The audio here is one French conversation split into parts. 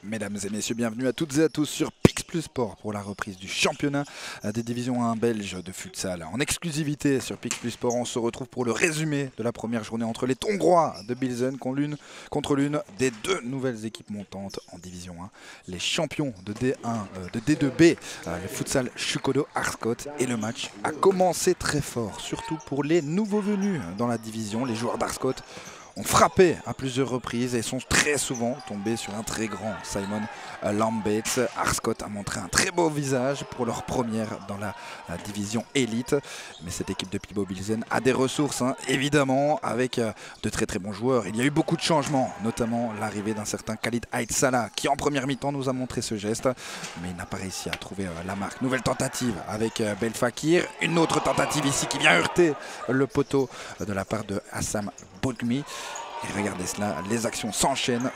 Mesdames et messieurs, bienvenue à toutes et à tous sur Pix Plus Sport pour la reprise du championnat des divisions 1 belges de futsal. En exclusivité sur Pix Plus Sport, on se retrouve pour le résumé de la première journée entre les Tongrois de Bilzen contre l'une des deux nouvelles équipes montantes en division 1. Les champions de D1, de D2B, le futsal Shukodo Arscott. Et le match a commencé très fort, surtout pour les nouveaux venus dans la division. Les joueurs d'Arscott ont frappé à plusieurs reprises et sont très souvent tombés sur un très grand Simon Lambeets. Arscott a montré un très beau visage pour leur première dans la division élite. Mais cette équipe de Pibo Bilzen a des ressources, évidemment, avec de très très bons joueurs. Il y a eu beaucoup de changements, notamment l'arrivée d'un certain Khalid Aït Salah qui en première mi-temps nous a montré ce geste, mais il n'a pas réussi à trouver la marque. Nouvelle tentative avec Belfakir, une autre tentative ici qui vient heurter le poteau de la part de Hassam Boudmi. Et regardez cela, les actions s'enchaînent.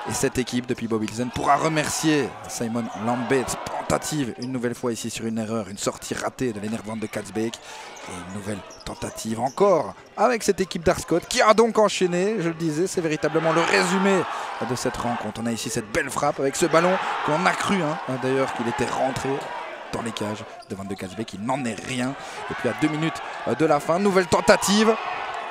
Et cette équipe de Pibo Bilzen pourra remercier Simon Lambeets. Tentative une nouvelle fois ici sur une erreur, une sortie ratée de l'Enervant de Katzbeek. Et une nouvelle tentative encore avec cette équipe d'Arscott qui a donc enchaîné. Je le disais, c'est véritablement le résumé de cette rencontre. On a ici cette belle frappe avec ce ballon qu'on a cru d'ailleurs qu'il était rentré dans les cages de Van de Katzbeek. Il n'en est rien. Et puis à 2 minutes de la fin, nouvelle tentative.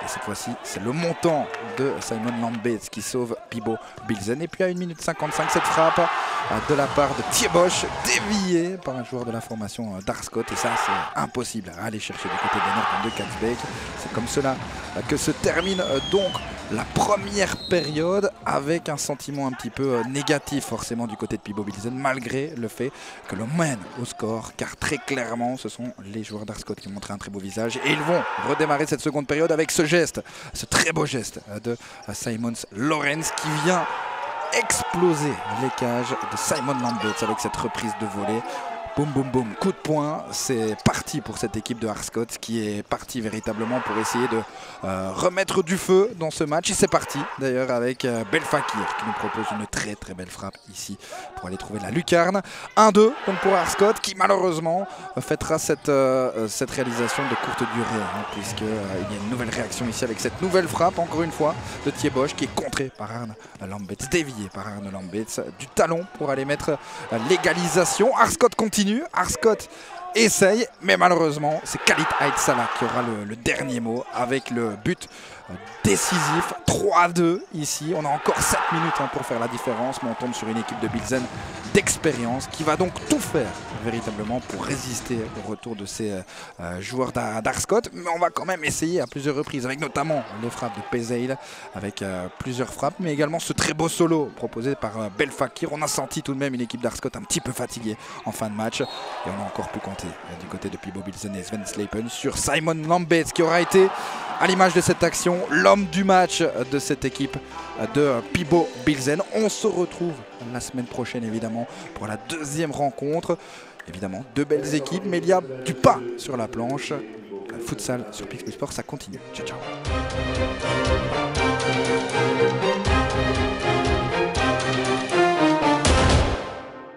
Et cette fois-ci, c'est le montant de Simon Lambeets qui sauve Pibo Bilzen. Et puis à 1 minute 55, cette frappe de la part de Thiebosch, déviée par un joueur de la formation d'Arscott. Et ça, c'est impossible à aller chercher du côté des Nerfs de Katzbeek. C'est comme cela que se termine donc la première période, avec un sentiment un petit peu négatif forcément du côté de Pibo Bilzen, malgré le fait que l'on mène au score, car très clairement ce sont les joueurs d'Arscott qui ont montré un très beau visage et ils vont redémarrer cette seconde période avec ce geste, ce très beau geste de Simons Lorenz qui vient exploser les cages de Simon Lambeets avec cette reprise de volée. Boum boum boum, coup de poing, c'est parti pour cette équipe de Arscott qui est partie véritablement pour essayer de remettre du feu dans ce match. Et c'est parti d'ailleurs avec Belfakir qui nous propose une très très belle frappe ici pour aller trouver la lucarne. 1-2 donc pour Arscott qui malheureusement fêtera cette réalisation de courte durée puisqu'il y a une nouvelle réaction ici avec cette nouvelle frappe encore une fois de Thiebosch qui est contrée par Arne Lambeets, déviée par Arne Lambeets du talon pour aller mettre l'égalisation. Arscott continue. Arscott essaye, mais malheureusement, c'est Khalid Aït Salah qui aura le dernier mot avec le but décisif. 3-2 ici. On a encore 7 minutes pour faire la différence, mais on tombe sur une équipe de Bilzen d'expérience qui va donc tout faire véritablement pour résister au retour de ces joueurs d'Arscott. Mais on va quand même essayer à plusieurs reprises, avec notamment les frappes de Pezeil, avec plusieurs frappes, mais également ce très beau solo proposé par Belfakir. On a senti tout de même une équipe d'Arscott un petit peu fatiguée en fin de match. Et on a encore pu compter du côté de Pibo Bilzen et Sven Sleipen sur Simon Lambeets qui aura été, à l'image de cette action, l'homme du match de cette équipe de Pibo Bilzen. On se retrouve la semaine prochaine évidemment pour la deuxième rencontre. Évidemment, 2 belles équipes, mais il y a du pain sur la planche. Le futsal sur Pix Plus Sport, ça continue. Ciao ciao.